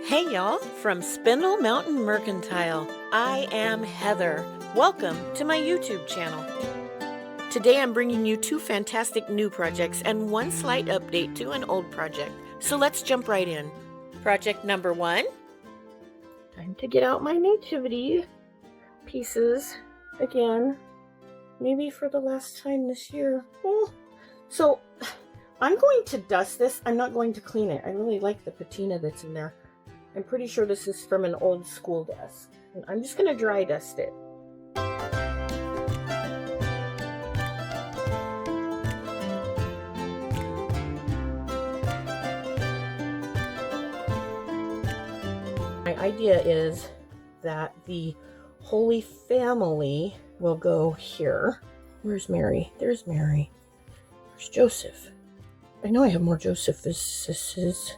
Hey y'all, from Spindle Mountain Mercantile, I am Heather. Welcome to my YouTube channel. Today I'm bringing you two fantastic new projects and one slight update to an old project. So let's jump right in. Project number one. Time to get out my Nativity pieces again. Maybe for the last time this year. So I'm going to dust this. I'm not going to clean it. I really like the patina that's in there. I'm pretty sure this is from an old school desk. And I'm just going to dry dust it. My idea is that the Holy Family will go here. Where's Mary? There's Mary. Where's Joseph? I know I have more Josephus's.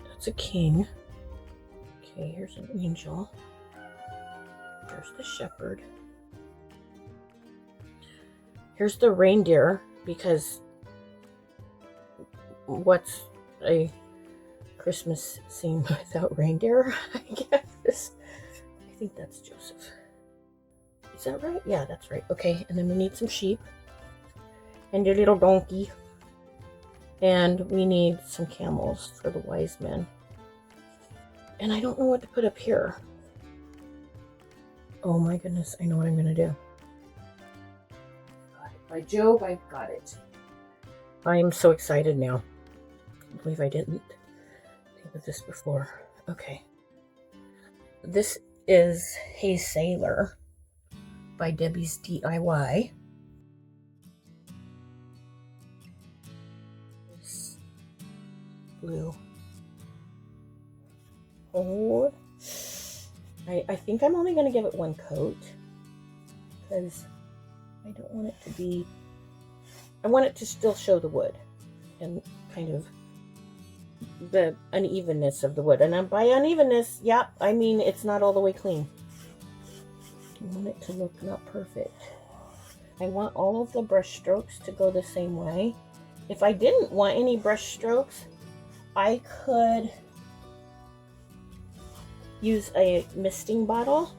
That's a king. Okay, here's an angel. There's the shepherd. Here's the reindeer, because what's a Christmas scene without reindeer, I guess. I think that's Joseph. Is that right? Yeah, that's right. Okay, and then we need some sheep. And a little donkey. And we need some camels for the wise men. And I don't know what to put up here. Oh my goodness, I know what I'm going to do. By Jove, I've got it. I am so excited now. I can't believe I didn't think of this before. Okay. This is Hey Sailor by Debi's DIY. This blue. Oh, I think I'm only going to give it one coat because I don't want it to be, I want it to still show the wood and kind of the unevenness of the wood. And by unevenness, yeah, I mean it's not all the way clean. I want it to look not perfect. I want all of the brush strokes to go the same way. If I didn't want any brush strokes, I could use a misting bottle,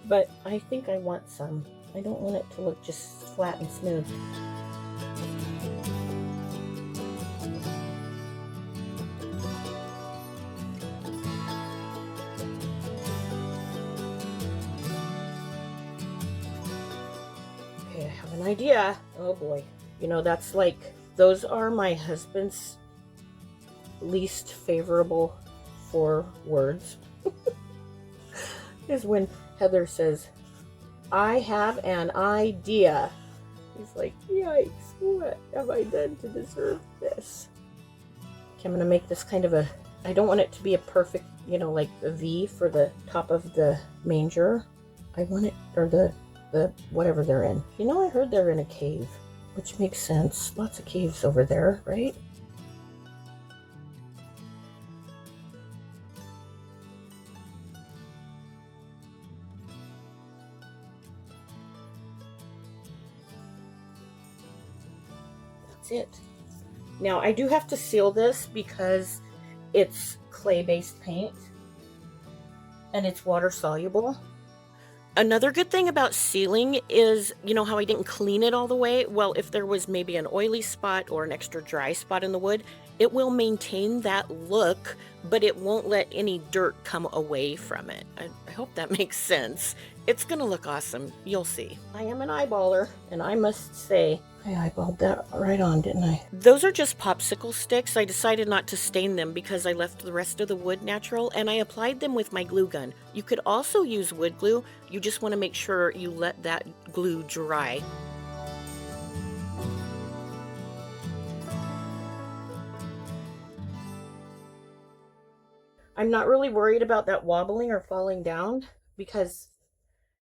but I think I want some. I don't want it to look just flat and smooth. Okay, I have an idea. Oh boy. You know, that's like, those are my husband's least favorable 4 words. Is when Heather says, I have an idea. He's like, yikes, what have I done to deserve this? Okay, I'm going to make this kind of a, I don't want it to be a perfect, you know, like a V for the top of the manger. I want it, or the whatever they're in. You know, I heard they're in a cave, which makes sense. Lots of caves over there, right? It. Now I do have to seal this because it's clay-based paint and it's water soluble. Another good thing about sealing is, you know how I didn't clean it all the way? Well, if there was maybe an oily spot or an extra dry spot in the wood, it will maintain that look, but it won't let any dirt come away from it. I hope that makes sense. It's gonna look awesome. You'll see. I am an eyeballer, and I must say, I eyeballed that right on, didn't I? Those are just popsicle sticks. I decided not to stain them because I left the rest of the wood natural, and I applied them with my glue gun. You could also use wood glue. You just want to make sure you let that glue dry. I'm not really worried about that wobbling or falling down because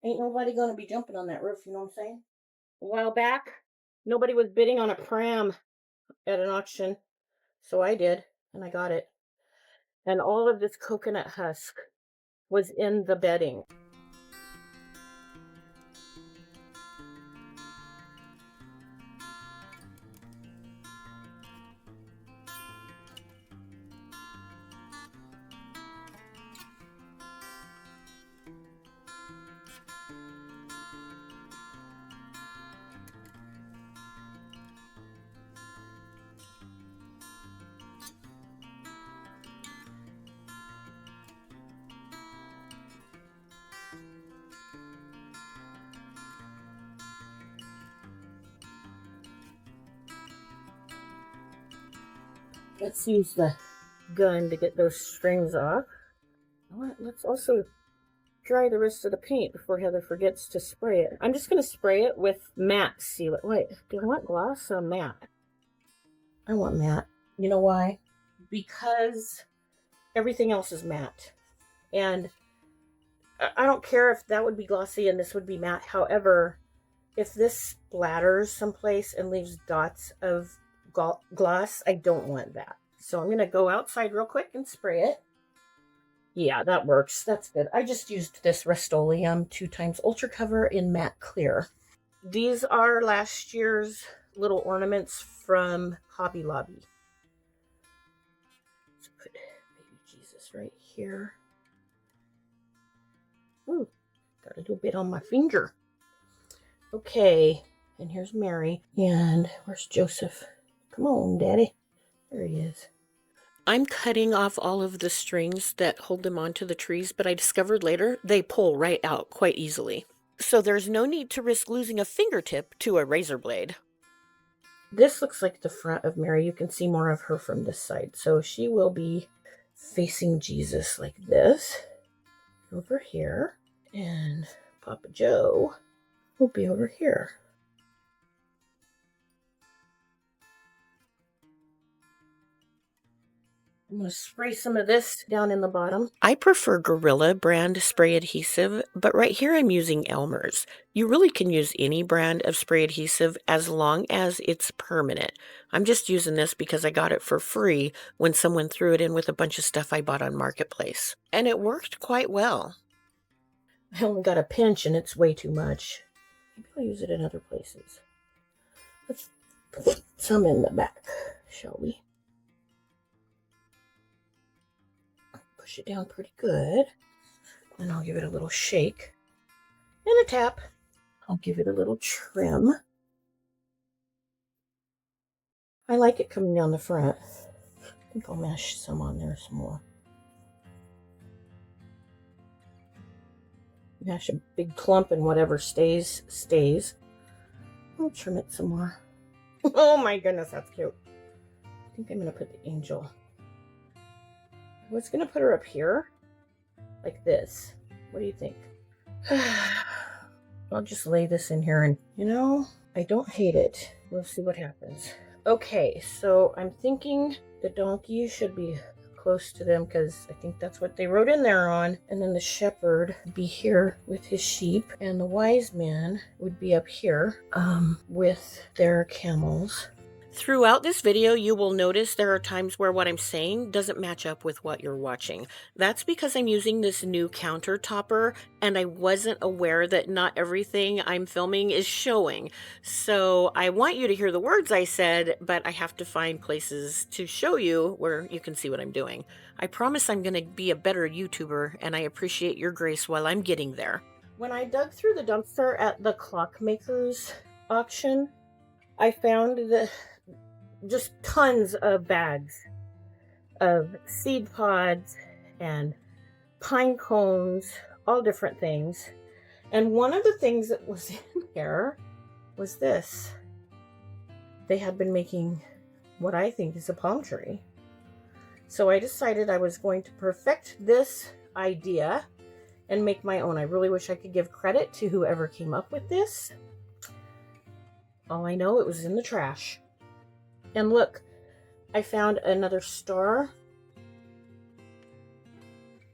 ain't nobody going to be jumping on that roof, you know what I'm saying? A while back, nobody was bidding on a pram at an auction, so I did, and I got it. And all of this coconut husk was in the bedding. Let's use the gun to get those strings off. Let's also dry the rest of the paint before Heather forgets to spray it. I'm just going to spray it with matte sealer. Wait, do I want gloss or matte? I want matte. You know why? Because everything else is matte. And I don't care if that would be glossy and this would be matte. However, if this splatters someplace and leaves dots of gloss, I don't want that. So I'm going to go outside real quick and spray it. Yeah, that works. That's good. I just used this Rust-Oleum 2x Ultra Cover in matte clear. These are last year's little ornaments from Hobby Lobby. Let's put baby Jesus right here. Ooh, got a little bit on my finger. Okay, and here's Mary. And where's Joseph? Come on, Daddy. There he is. I'm cutting off all of the strings that hold them onto the trees, but I discovered later they pull right out quite easily. So there's no need to risk losing a fingertip to a razor blade. This looks like the front of Mary. You can see more of her from this side. So she will be facing Jesus like this. Over here. And Papa Joe will be over here. I'm going to spray some of this down in the bottom. I prefer Gorilla brand spray adhesive, but right here I'm using Elmer's. You really can use any brand of spray adhesive as long as it's permanent. I'm just using this because I got it for free when someone threw it in with a bunch of stuff I bought on Marketplace. And it worked quite well. I only got a pinch and it's way too much. Maybe I'll use it in other places. Let's put some in the back, shall we? Push it down pretty good. And I'll give it a little shake and a tap. I'll give it a little trim. I like it coming down the front. I think I'll mash some on there some more. Mash a big clump and whatever stays, stays. I'll trim it some more. Oh my goodness, that's cute. I think I'm going to put the angel. I was going to put her up here, like this. What do you think? I'll just lay this in here and, you know, I don't hate it. We'll see what happens. Okay, so I'm thinking the donkey should be close to them because I think that's what they wrote in there on. And then the shepherd would be here with his sheep, and the wise men would be up here with their camels. Throughout this video, you will notice there are times where what I'm saying doesn't match up with what you're watching. That's because I'm using this new counter topper, and I wasn't aware that not everything I'm filming is showing. So I want you to hear the words I said, but I have to find places to show you where you can see what I'm doing. I promise I'm going to be a better YouTuber, and I appreciate your grace while I'm getting there. When I dug through the dumpster at the Clockmakers auction, I found just tons of bags of seed pods and pine cones, all different things. And one of the things that was in there was this. They had been making what I think is a palm tree. So I decided I was going to perfect this idea and make my own. I really wish I could give credit to whoever came up with this. All I know, it was in the trash. And look, I found another star.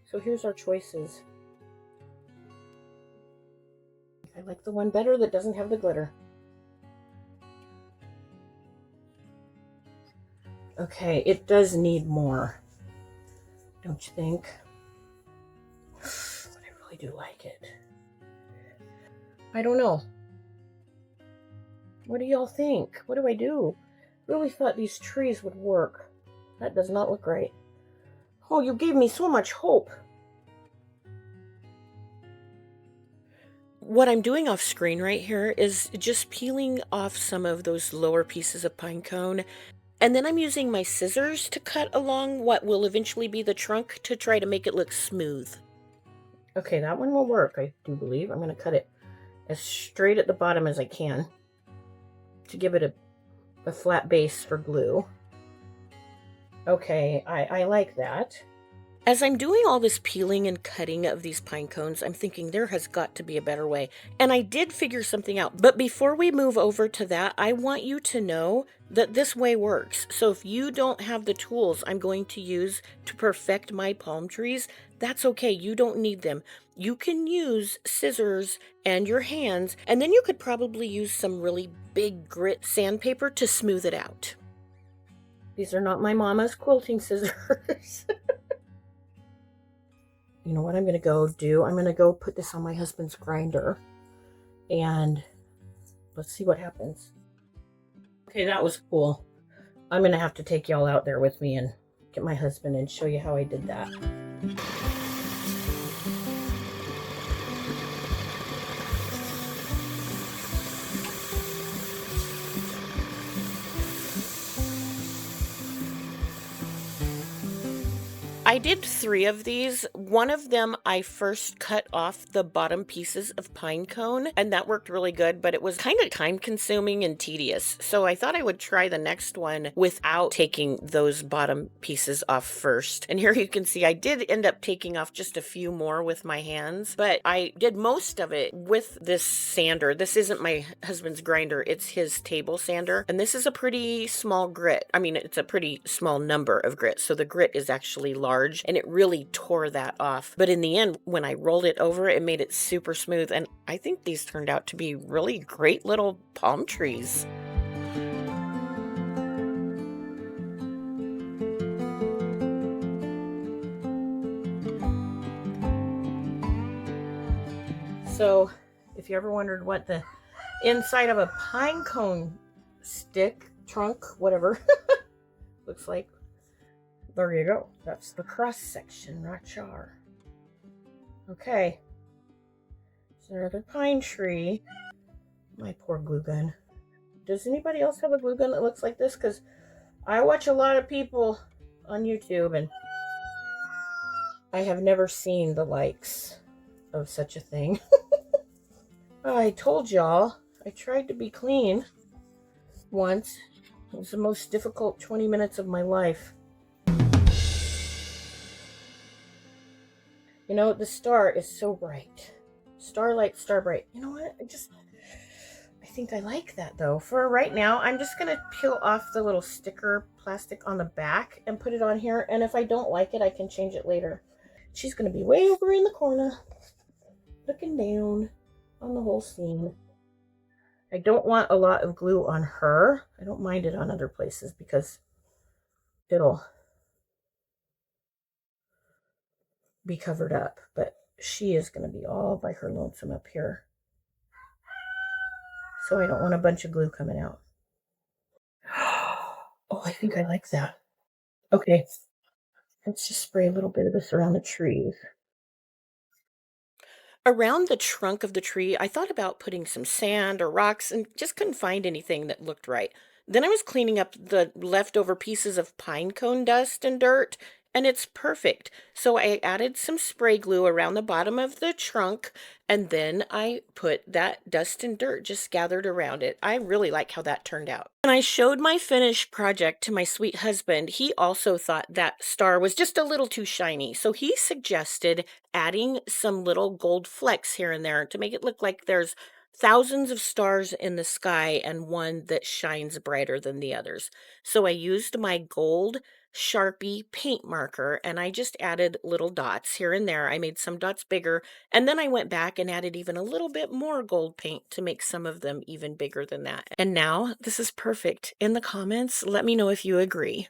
So here's our choices. I like the one better that doesn't have the glitter. Okay, it does need more, don't you think? But I really do like it. I don't know. What do y'all think? What do I do? Really thought these trees would work. That does not look right. Oh, you gave me so much hope. What I'm doing off screen right here is just peeling off some of those lower pieces of pine cone. And then I'm using my scissors to cut along what will eventually be the trunk to try to make it look smooth. Okay, that one will work, I do believe. I'm going to cut it as straight at the bottom as I can to give it a flat base for glue. Okay, I like that. As I'm doing all this peeling and cutting of these pine cones, I'm thinking there has got to be a better way. And I did figure something out. But before we move over to that, I want you to know that this way works. So if you don't have the tools I'm going to use to perfect my palm trees, that's okay. You don't need them. You can use scissors and your hands, and then you could probably use some really big grit sandpaper to smooth it out. These are not my mama's quilting scissors. You know what I'm going to go do? I'm going to go put this on my husband's grinder and let's see what happens. Okay, that was cool. I'm going to have to take y'all out there with me and get my husband and show you how I did that. I did 3 of these. One of them I first cut off the bottom pieces of pine cone, and that worked really good, but it was kind of time consuming and tedious. So I thought I would try the next one without taking those bottom pieces off first. And here you can see I did end up taking off just a few more with my hands, but I did most of it with this sander. This isn't my husband's grinder, it's his table sander. And this is a pretty small grit. I mean, it's a pretty small number of grits, so the grit is actually large. And it really tore that off. But in the end, when I rolled it over, it made it super smooth. And I think these turned out to be really great little palm trees. So if you ever wondered what the inside of a pine cone stick, trunk, whatever, looks like, there you go. That's the cross section right there. Okay. So another pine tree. My poor glue gun. Does anybody else have a glue gun that looks like this? Because I watch a lot of people on YouTube and I have never seen the likes of such a thing. I told y'all I tried to be clean once. It was the most difficult 20 minutes of my life. You know, the star is so bright. Starlight, star bright. You know what? I think I like that though. For right now, I'm just going to peel off the little sticker plastic on the back and put it on here. And if I don't like it, I can change it later. She's going to be way over in the corner, looking down on the whole scene. I don't want a lot of glue on her. I don't mind it on other places because it'll be covered up, but she is going to be all by her lonesome up here. So I don't want a bunch of glue coming out. Oh, I think I like that. Okay, let's just spray a little bit of this around the trees. Around the trunk of the tree, I thought about putting some sand or rocks and just couldn't find anything that looked right. Then I was cleaning up the leftover pieces of pine cone dust and dirt, and it's perfect. So I added some spray glue around the bottom of the trunk, and then I put that dust and dirt just gathered around it. I really like how that turned out. When I showed my finished project to my sweet husband, he also thought that star was just a little too shiny, so he suggested adding some little gold flecks here and there to make it look like there's thousands of stars in the sky and one that shines brighter than the others. So I used my gold Sharpie paint marker and I just added little dots here and there. I made some dots bigger and then I went back and added even a little bit more gold paint to make some of them even bigger than that. And now this is perfect. In the comments, let me know if you agree.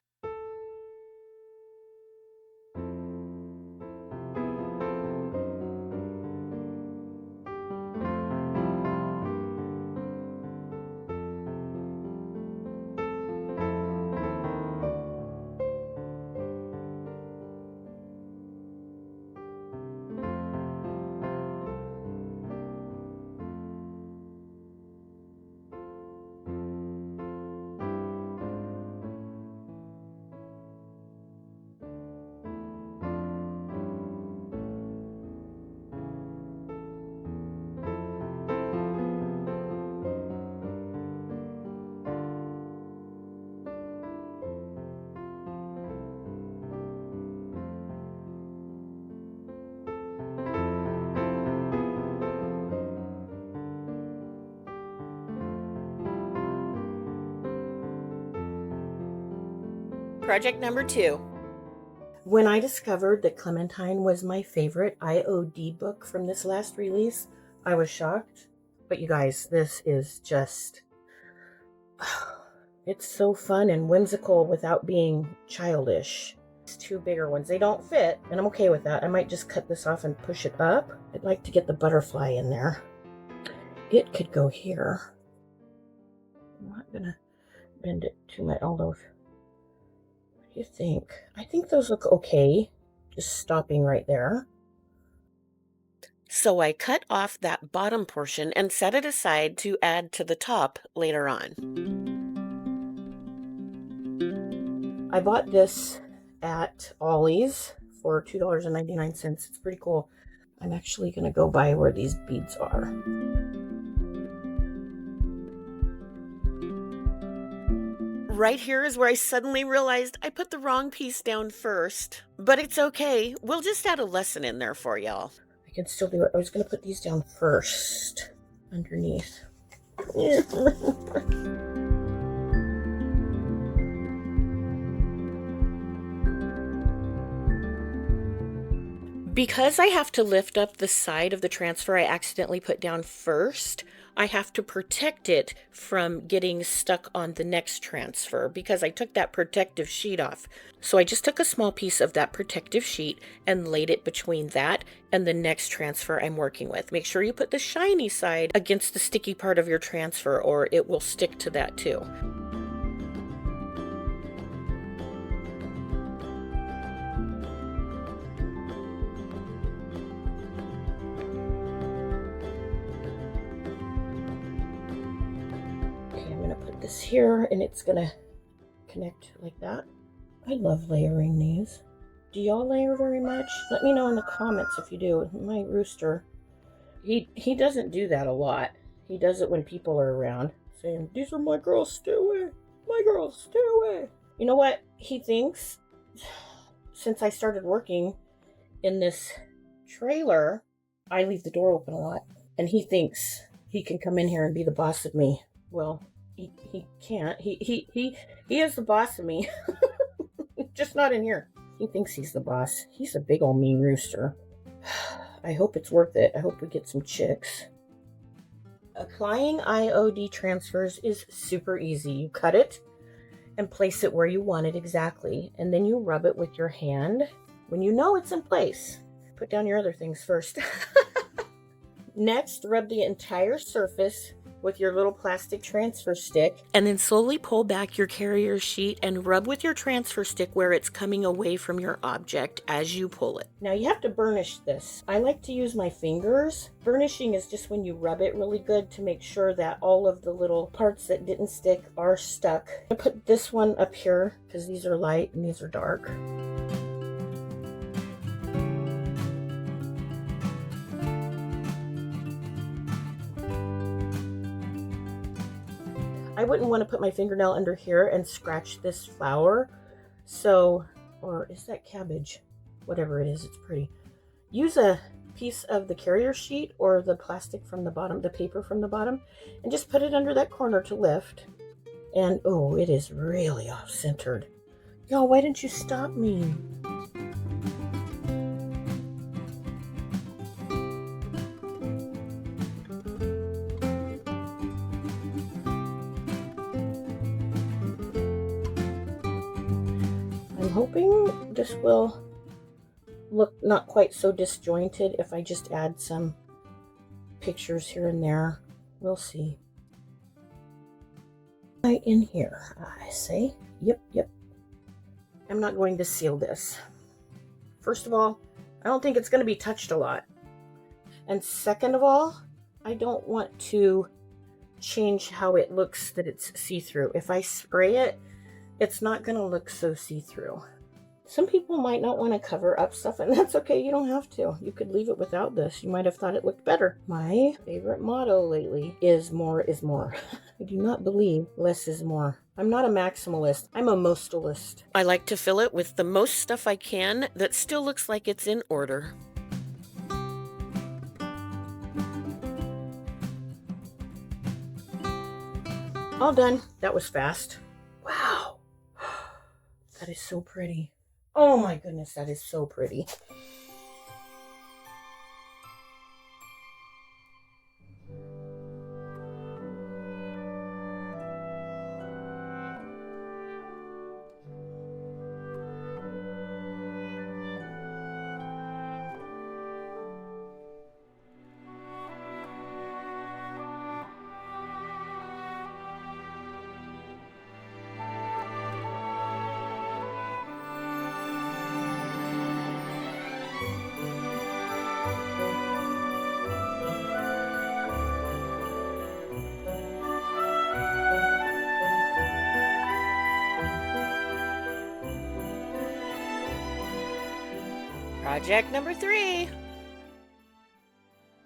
Project number 2. When I discovered that Clementine was my favorite IOD book from this last release, I was shocked. But you guys, this is just... it's so fun and whimsical without being childish. It's 2 bigger ones. They don't fit, and I'm okay with that. I might just cut this off and push it up. I'd like to get the butterfly in there. It could go here. I'm not gonna bend it too much, all those. What do you think? I think those look okay. Just stopping right there. So I cut off that bottom portion and set it aside to add to the top later on. I bought this at Ollie's for $2.99. It's pretty cool. I'm actually going to go by where these beads are. Right here is where I suddenly realized I put the wrong piece down first. But it's okay. We'll just add a lesson in there for y'all. I can still do it. I was going to put these down first, underneath. Because I have to lift up the side of the transfer I accidentally put down first, I have to protect it from getting stuck on the next transfer because I took that protective sheet off. So I just took a small piece of that protective sheet and laid it between that and the next transfer I'm working with. Make sure you put the shiny side against the sticky part of your transfer or it will stick to that too. This here and it's gonna connect like that. I love layering these. Do y'all layer very much? Let me know in the comments if you do. My rooster, he doesn't do that a lot. He does it when people are around, saying, "These are my girls, stay away. My girls, stay away." You know what? He thinks, since I started working in this trailer, I leave the door open a lot. And he thinks he can come in here and be the boss of me. Well, he can't. He is the boss of me. Just not in here. He thinks he's the boss. He's a big old mean rooster. I hope it's worth it. I hope we get some chicks. Applying IOD transfers is super easy. You cut it and place it where you want it exactly. And then you rub it with your hand when you know it's in place. Put down your other things first. Next, rub the entire surface with your little plastic transfer stick, and then slowly pull back your carrier sheet and rub with your transfer stick where it's coming away from your object as you pull it. Now you have to burnish this. I like to use my fingers. Burnishing is just when you rub it really good to make sure that all of the little parts that didn't stick are stuck. I put this one up here because these are light and these are dark. I wouldn't want to put my fingernail under here and scratch this flower. So, or is that cabbage? Whatever it is, it's pretty. Use a piece of the carrier sheet or the plastic from the bottom, the paper from the bottom, and just put it under that corner to lift. And, oh, it is really off-centered. Y'all, why didn't you stop me? I'm hoping this will look not quite so disjointed if I just add some pictures here and there. We'll see. Right in here, I say. Yep. I'm not going to seal this. First of all, I don't think it's going to be touched a lot. And second of all, I don't want to change how it looks that it's see-through. If I spray it, it's not going to look so see-through. Some people might not want to cover up stuff, and that's okay. You don't have to. You could leave it without this. You might have thought it looked better. My favorite motto lately is more is more. I do not believe less is more. I'm not a maximalist. I'm a mostalist. I like to fill it with the most stuff I can that still looks like it's in order. All done. That was fast. Wow. That is so pretty. Oh my goodness, that is so pretty. Project number 3.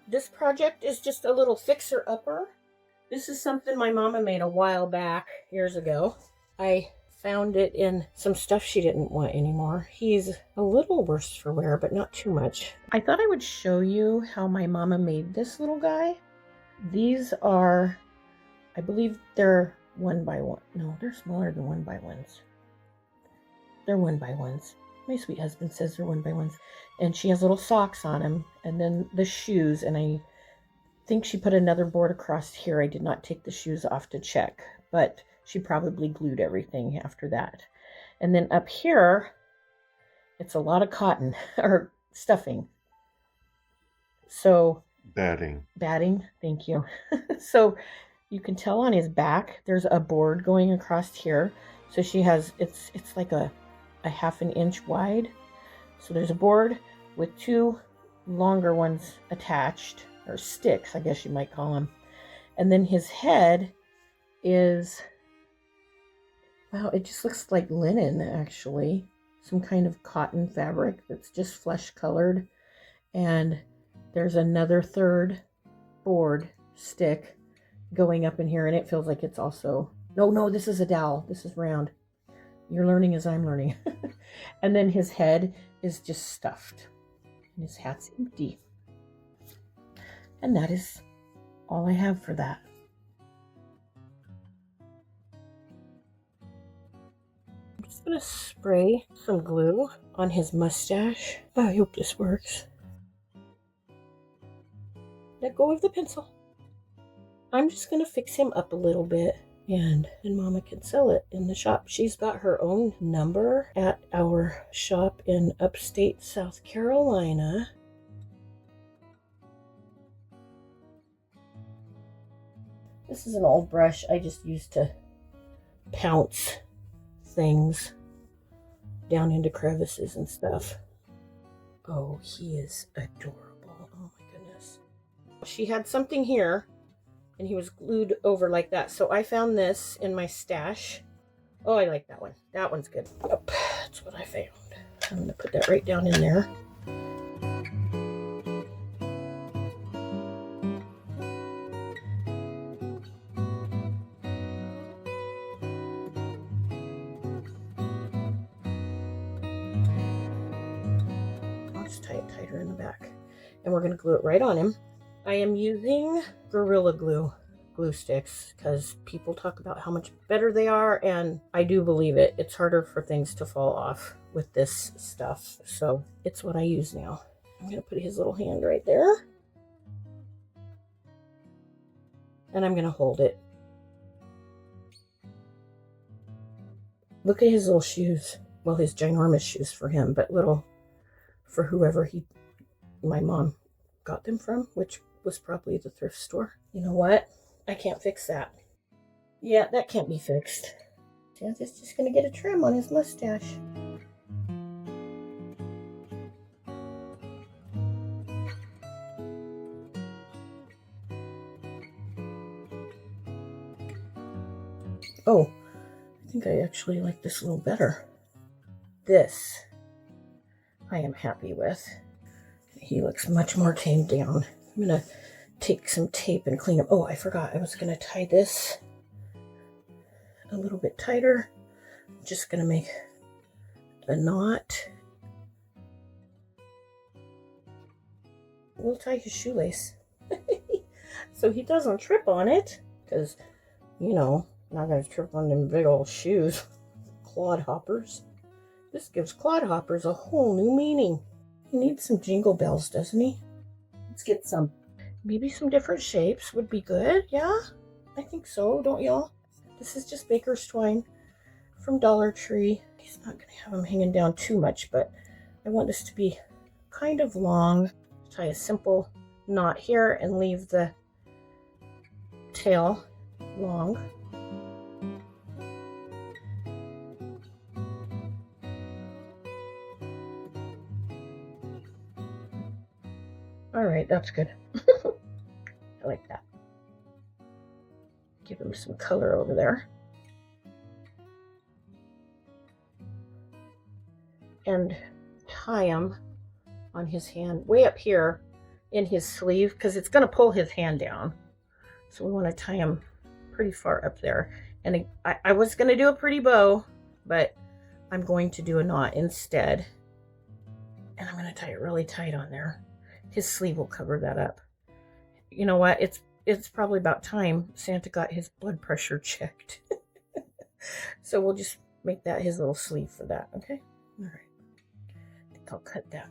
This project is just a little fixer-upper. This is something my mama made a while back, years ago. I found it in some stuff she didn't want anymore. He's a little worse for wear, but not too much. I thought I would show you how my mama made this little guy. These are, I believe they're 1x1. No, they're smaller than 1x1s. They're 1x1s. My sweet husband says they're 1x1s. And she has little socks on them. And then the shoes. And I think she put another board across here. I did not take the shoes off to check. But she probably glued everything after that. And then up here, it's a lot of cotton. Or stuffing. So. Batting. Thank you. So you can tell on his back, there's a board going across here. So she has, it's like a half an inch wide. So there's a board with 2 longer ones attached, or sticks, I guess you might call them. And then his head is, wow, it just looks like linen, actually. Some kind of cotton fabric that's just flesh colored. And there's another 3rd board stick going up in here, and it feels like it's also, no, this is a dowel. This is round. You're learning as I'm learning. And then his head is just stuffed. And his hat's empty. And that is all I have for that. I'm just going to spray some glue on his mustache. I hope this works. Let go of the pencil. I'm just going to fix him up a little bit. And Mama can sell it in the shop. She's got her own number at our shop in upstate South Carolina. This is an old brush I just used to pounce things down into crevices and stuff. Oh, he is adorable. Oh my goodness. She had something here. And he was glued over like that. So I found this in my stash. Oh, I like that one. That one's good. Yep, that's what I found. I'm going to put that right down in there. I'll just tie it tighter in the back. And we're going to glue it right on him. I am using Gorilla Glue sticks because people talk about how much better they are, and I do believe it. It's harder for things to fall off with this stuff, so it's what I use now. I'm going to put his little hand right there, and I'm going to hold it. Look at his little shoes. Well, his ginormous shoes for him, but little for whoever my mom got them from, which was probably the thrift store. You know what? I can't fix that. Yeah, that can't be fixed. Santa's just gonna get a trim on his mustache. Oh, I think I actually like this a little better. This I am happy with. He looks much more tamed down. I'm gonna take some tape and clean him. Oh, I forgot. I was gonna tie this a little bit tighter. I'm just gonna make a knot. We'll tie his shoelace so he doesn't trip on it, because, you know, I'm not gonna trip on them big old shoes. Clod hoppers. This gives clodhoppers a whole new meaning. He needs some jingle bells, doesn't he? Let's get some. Maybe some different shapes would be good, yeah? I think so, don't y'all? This is just baker's twine from Dollar Tree. He's not going to have him hanging down too much, but I want this to be kind of long. Tie a simple knot here and leave the tail long. All right, that's good. I like that. Give him some color over there. And tie him on his hand way up here in his sleeve because it's going to pull his hand down. So we want to tie him pretty far up there. And I was going to do a pretty bow, but I'm going to do a knot instead. And I'm going to tie it really tight on there. His sleeve will cover that up. You know what? It's probably about time Santa got his blood pressure checked. So we'll just make that his little sleeve for that, okay? All right. I think I'll cut that.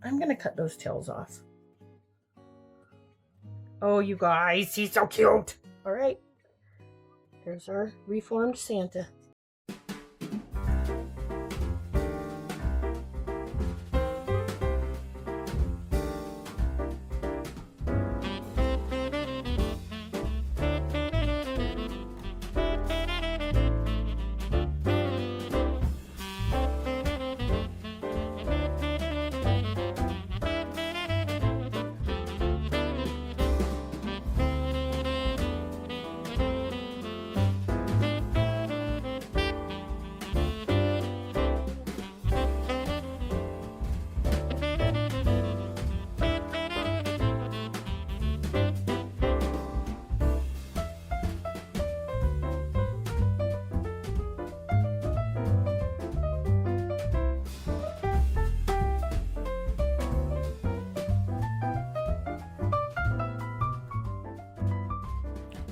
I'm going to cut those tails off. Oh, you guys, he's so cute. All right. There's our reformed Santa.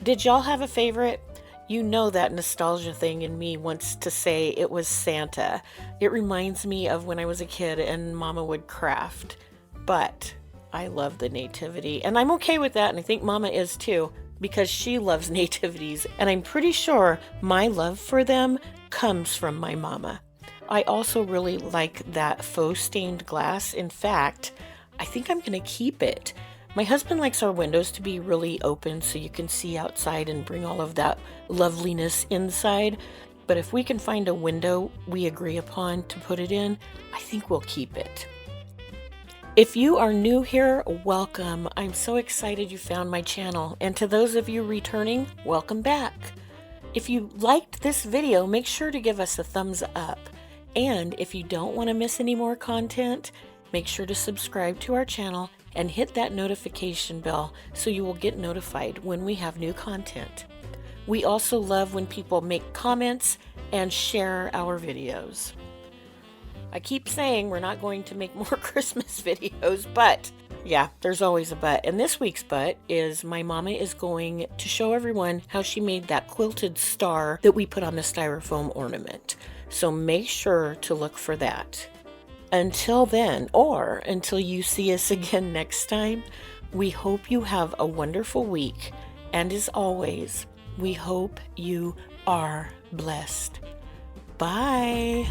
Did y'all have a favorite? You know that nostalgia thing in me wants to say it was Santa. It reminds me of when I was a kid and Mama would craft. But I love the Nativity, and I'm okay with that, and I think Mama is too, because she loves nativities, and I'm pretty sure my love for them comes from my mama. I also really like that faux stained glass. In fact, I think I'm going to keep it. My husband likes our windows to be really open so you can see outside and bring all of that loveliness inside. But if we can find a window we agree upon to put it in, I think we'll keep it. If you are new here, welcome. I'm so excited you found my channel. And to those of you returning, welcome back. If you liked this video, make sure to give us a thumbs up. And if you don't want to miss any more content, make sure to subscribe to our channel and hit that notification bell so you will get notified when we have new content. We also love when people make comments and share our videos. I keep saying we're not going to make more Christmas videos, but yeah, there's always a but. And this week's but is my mama is going to show everyone how she made that quilted star that we put on the styrofoam ornament. So make sure to look for that. Until then, or until you see us again next time, we hope you have a wonderful week. And as always, we hope you are blessed. Bye.